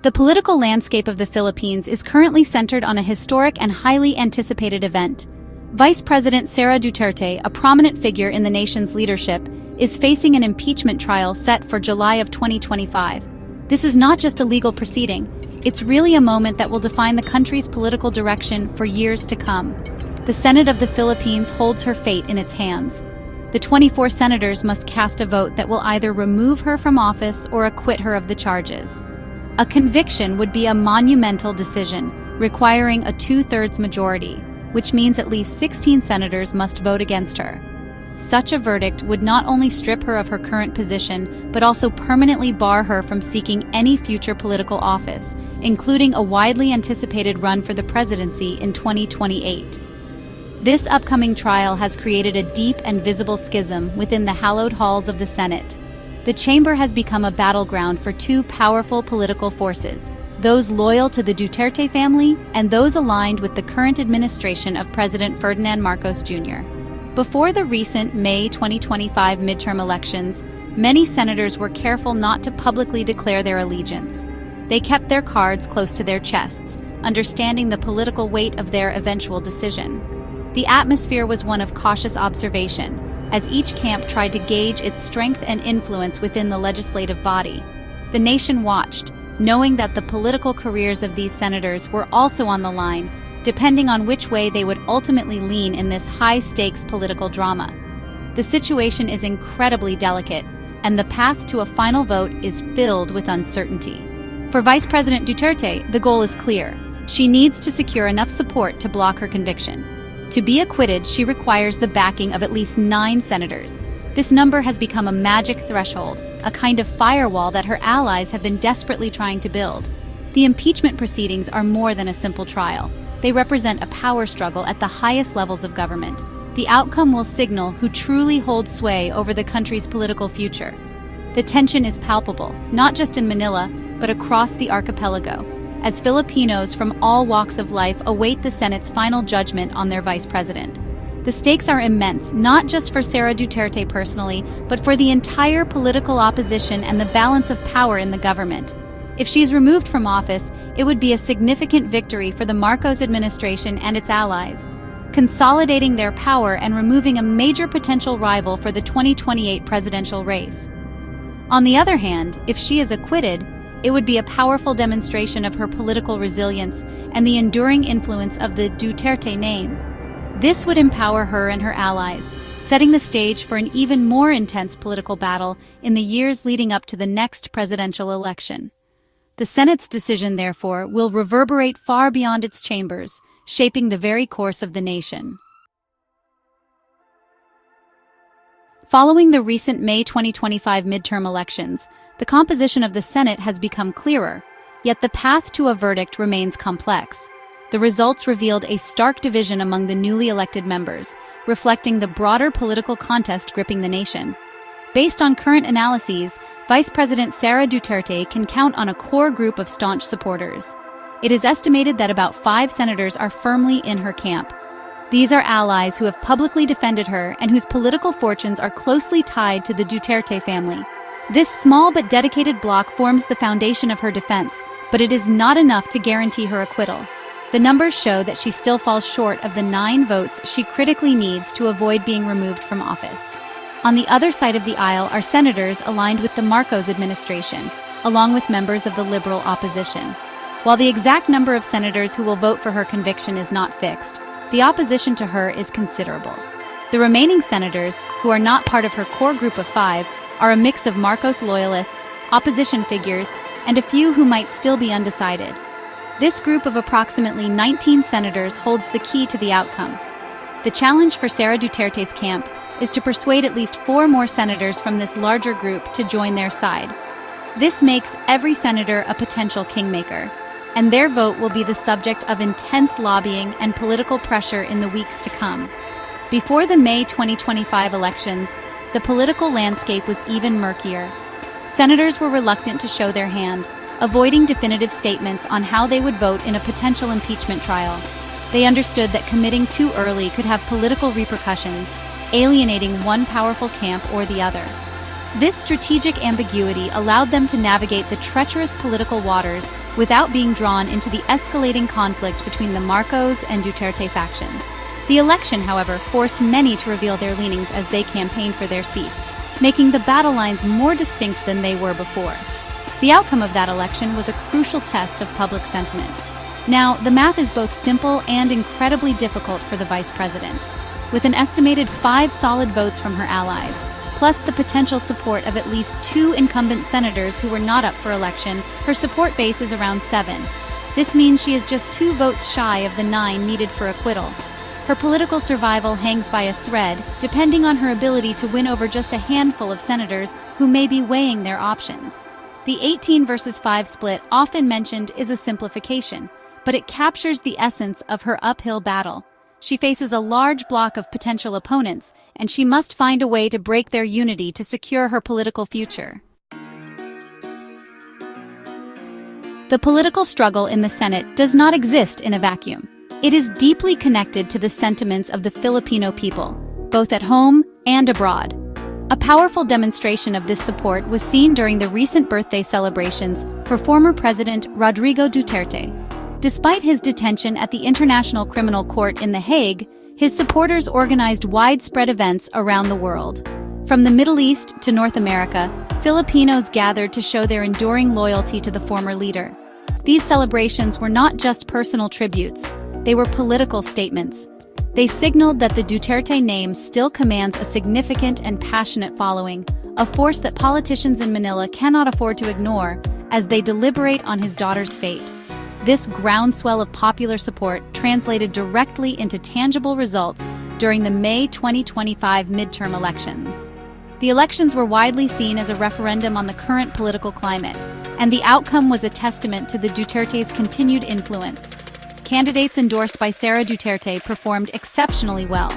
The political landscape of the Philippines is currently centered on a historic and highly anticipated event. Vice President Sara Duterte, a prominent figure in the nation's leadership, is facing an impeachment trial set for July of 2025. This is not just a legal proceeding, it's really a moment that will define the country's political direction for years to come. The Senate of the Philippines holds her fate in its hands. The 24 senators must cast a vote that will either remove her from office or acquit her of the charges. A conviction would be a monumental decision, requiring a 2/3 majority, which means at least 16 senators must vote against her. Such a verdict would not only strip her of her current position, but also permanently bar her from seeking any future political office, including a widely anticipated run for the presidency in 2028. This upcoming trial has created a deep and visible schism within the hallowed halls of the Senate. The chamber has become a battleground for two powerful political forces, those loyal to the Duterte family and those aligned with the current administration of President Ferdinand Marcos Jr. Before the recent May 2025 midterm elections, many senators were careful not to publicly declare their allegiance. They kept their cards close to their chests, understanding the political weight of their eventual decision. The atmosphere was one of cautious observation, as each camp tried to gauge its strength and influence within the legislative body. The nation watched, knowing that the political careers of these senators were also on the line, depending on which way they would ultimately lean in this high-stakes political drama. The situation is incredibly delicate, and the path to a final vote is filled with uncertainty. For Vice President Duterte, the goal is clear. She needs to secure enough support to block her conviction. To be acquitted, she requires the backing of at least 9 senators. This number has become a magic threshold, a kind of firewall that her allies have been desperately trying to build. The impeachment proceedings are more than a simple trial. They represent a power struggle at the highest levels of government. The outcome will signal who truly holds sway over the country's political future. The tension is palpable, not just in Manila, but across the archipelago, as Filipinos from all walks of life await the Senate's final judgment on their vice president. The stakes are immense, not just for Sara Duterte personally, but for the entire political opposition and the balance of power in the government. If she's removed from office, it would be a significant victory for the Marcos administration and its allies, consolidating their power and removing a major potential rival for the 2028 presidential race. On the other hand, if she is acquitted, it would be a powerful demonstration of her political resilience and the enduring influence of the Duterte name. This would empower her and her allies, setting the stage for an even more intense political battle in the years leading up to the next presidential election. The Senate's decision, therefore, will reverberate far beyond its chambers, shaping the very course of the nation. Following the recent May 2025 midterm elections, the composition of the Senate has become clearer, yet the path to a verdict remains complex. The results revealed a stark division among the newly elected members, reflecting the broader political contest gripping the nation. Based on current analyses, Vice President Sara Duterte can count on a core group of staunch supporters. It is estimated that about 5 senators are firmly in her camp. These are allies who have publicly defended her and whose political fortunes are closely tied to the Duterte family. This small but dedicated bloc forms the foundation of her defense, but it is not enough to guarantee her acquittal. The numbers show that she still falls short of the 9 votes she critically needs to avoid being removed from office. On the other side of the aisle are senators aligned with the Marcos administration, along with members of the liberal opposition. While the exact number of senators who will vote for her conviction is not fixed, the opposition to her is considerable. The remaining senators, who are not part of her core group of 5, are a mix of Marcos loyalists, opposition figures, and a few who might still be undecided. This group of approximately 19 senators holds the key to the outcome. The challenge for Sara Duterte's camp is to persuade at least 4 more senators from this larger group to join their side. This makes every senator a potential kingmaker, and their vote will be the subject of intense lobbying and political pressure in the weeks to come. Before the May 2025 elections, the political landscape was even murkier. Senators were reluctant to show their hand, avoiding definitive statements on how they would vote in a potential impeachment trial. They understood that committing too early could have political repercussions, alienating one powerful camp or the other. This strategic ambiguity allowed them to navigate the treacherous political waters without being drawn into the escalating conflict between the Marcos and Duterte factions. The election, however, forced many to reveal their leanings as they campaigned for their seats, making the battle lines more distinct than they were before. The outcome of that election was a crucial test of public sentiment. Now, the math is both simple and incredibly difficult for the vice president. With an estimated 5 solid votes from her allies, plus the potential support of at least 2 incumbent senators who were not up for election, her support base is around 7. This means she is just 2 votes shy of the 9 needed for acquittal. Her political survival hangs by a thread, depending on her ability to win over just a handful of senators who may be weighing their options. The 18 versus 5 split, often mentioned, is a simplification, but it captures the essence of her uphill battle. She faces a large block of potential opponents, and she must find a way to break their unity to secure her political future. The political struggle in the Senate does not exist in a vacuum. It is deeply connected to the sentiments of the Filipino people, both at home and abroad. A powerful demonstration of this support was seen during the recent birthday celebrations for former President Rodrigo Duterte. Despite his detention at the International Criminal Court in The Hague, his supporters organized widespread events around the world. From the Middle East to North America, Filipinos gathered to show their enduring loyalty to the former leader. These celebrations were not just personal tributes, they were political statements. They signaled that the Duterte name still commands a significant and passionate following, a force that politicians in Manila cannot afford to ignore as they deliberate on his daughter's fate. This groundswell of popular support translated directly into tangible results during the May 2025 midterm elections. The elections were widely seen as a referendum on the current political climate, and the outcome was a testament to the Duterte's continued influence. Candidates endorsed by Sara Duterte performed exceptionally well.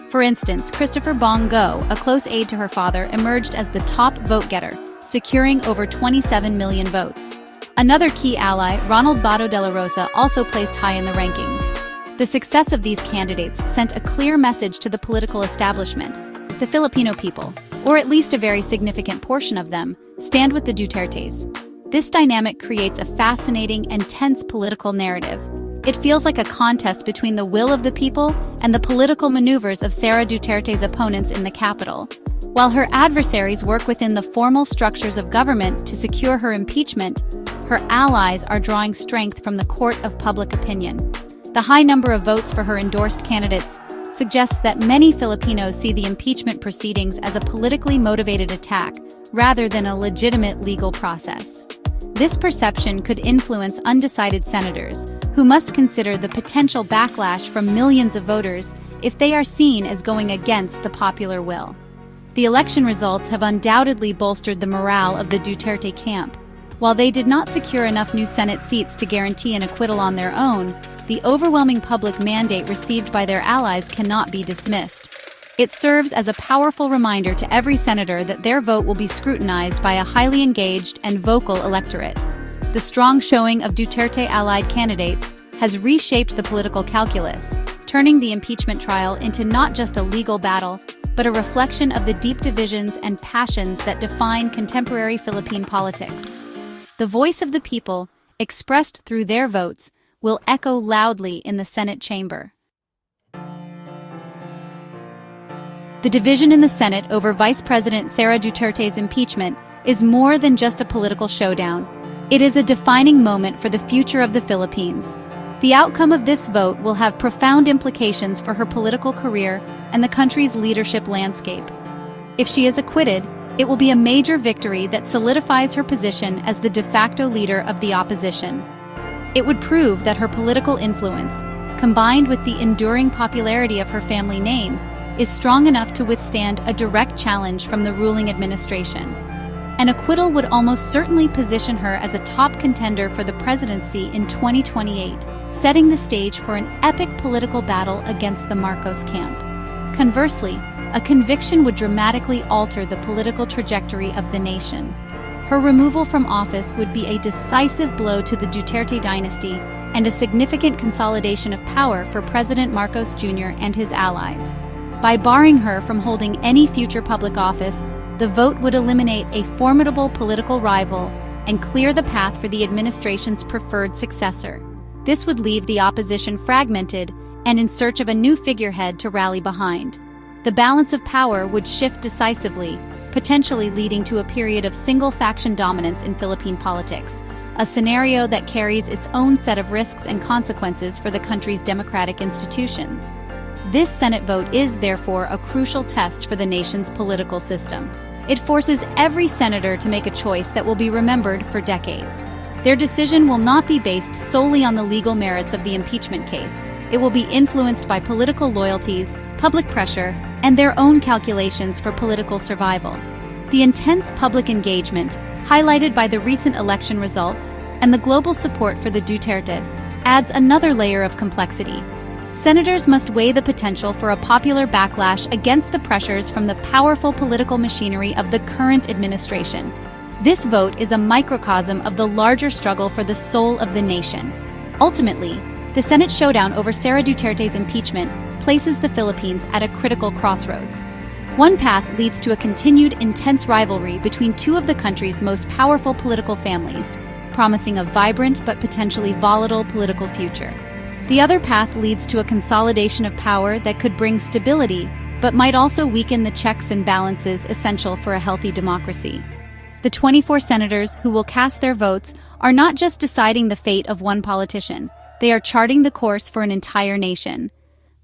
For instance, Christopher Bong Go, a close aide to her father, emerged as the top vote-getter, securing over 27 million votes. Another key ally, Ronald Bato de la Rosa, also placed high in the rankings. The success of these candidates sent a clear message to the political establishment. The Filipino people, or at least a very significant portion of them, stand with the Dutertes. This dynamic creates a fascinating and tense political narrative. It feels like a contest between the will of the people and the political maneuvers of Sara Duterte's opponents in the capital. While her adversaries work within the formal structures of government to secure her impeachment, her allies are drawing strength from the court of public opinion. The high number of votes for her endorsed candidates suggests that many Filipinos see the impeachment proceedings as a politically motivated attack rather than a legitimate legal process. This perception could influence undecided senators, who must consider the potential backlash from millions of voters if they are seen as going against the popular will. The election results have undoubtedly bolstered the morale of the Duterte camp. While they did not secure enough new Senate seats to guarantee an acquittal on their own, the overwhelming public mandate received by their allies cannot be dismissed. It serves as a powerful reminder to every senator that their vote will be scrutinized by a highly engaged and vocal electorate. The strong showing of Duterte-allied candidates has reshaped the political calculus, turning the impeachment trial into not just a legal battle, but a reflection of the deep divisions and passions that define contemporary Philippine politics. The voice of the people, expressed through their votes, will echo loudly in the Senate chamber. The division in the Senate over Vice President Sara Duterte's impeachment is more than just a political showdown. It is a defining moment for the future of the Philippines. The outcome of this vote will have profound implications for her political career and the country's leadership landscape. If she is acquitted, it will be a major victory that solidifies her position as the de facto leader of the opposition. It would prove that her political influence, combined with the enduring popularity of her family name, is strong enough to withstand a direct challenge from the ruling administration. An acquittal would almost certainly position her as a top contender for the presidency in 2028, setting the stage for an epic political battle against the Marcos camp. Conversely, a conviction would dramatically alter the political trajectory of the nation. Her removal from office would be a decisive blow to the Duterte dynasty and a significant consolidation of power for President Marcos Jr. and his allies. By barring her from holding any future public office, the vote would eliminate a formidable political rival and clear the path for the administration's preferred successor. This would leave the opposition fragmented and in search of a new figurehead to rally behind. The balance of power would shift decisively, potentially leading to a period of single-faction dominance in Philippine politics, a scenario that carries its own set of risks and consequences for the country's democratic institutions. This Senate vote is, therefore, a crucial test for the nation's political system. It forces every senator to make a choice that will be remembered for decades. Their decision will not be based solely on the legal merits of the impeachment case. It will be influenced by political loyalties, public pressure, and their own calculations for political survival. The intense public engagement, highlighted by the recent election results, and the global support for the Dutertes, adds another layer of complexity. Senators must weigh the potential for a popular backlash against the pressures from the powerful political machinery of the current administration. This vote is a microcosm of the larger struggle for the soul of the nation. Ultimately, the Senate showdown over Sara Duterte's impeachment places the Philippines at a critical crossroads. One path leads to a continued intense rivalry between two of the country's most powerful political families, promising a vibrant but potentially volatile political future. The other path leads to a consolidation of power that could bring stability, but might also weaken the checks and balances essential for a healthy democracy. The 24 senators who will cast their votes are not just deciding the fate of one politician, they are charting the course for an entire nation.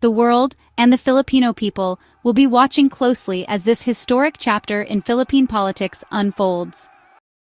The world and the Filipino people will be watching closely as this historic chapter in Philippine politics unfolds.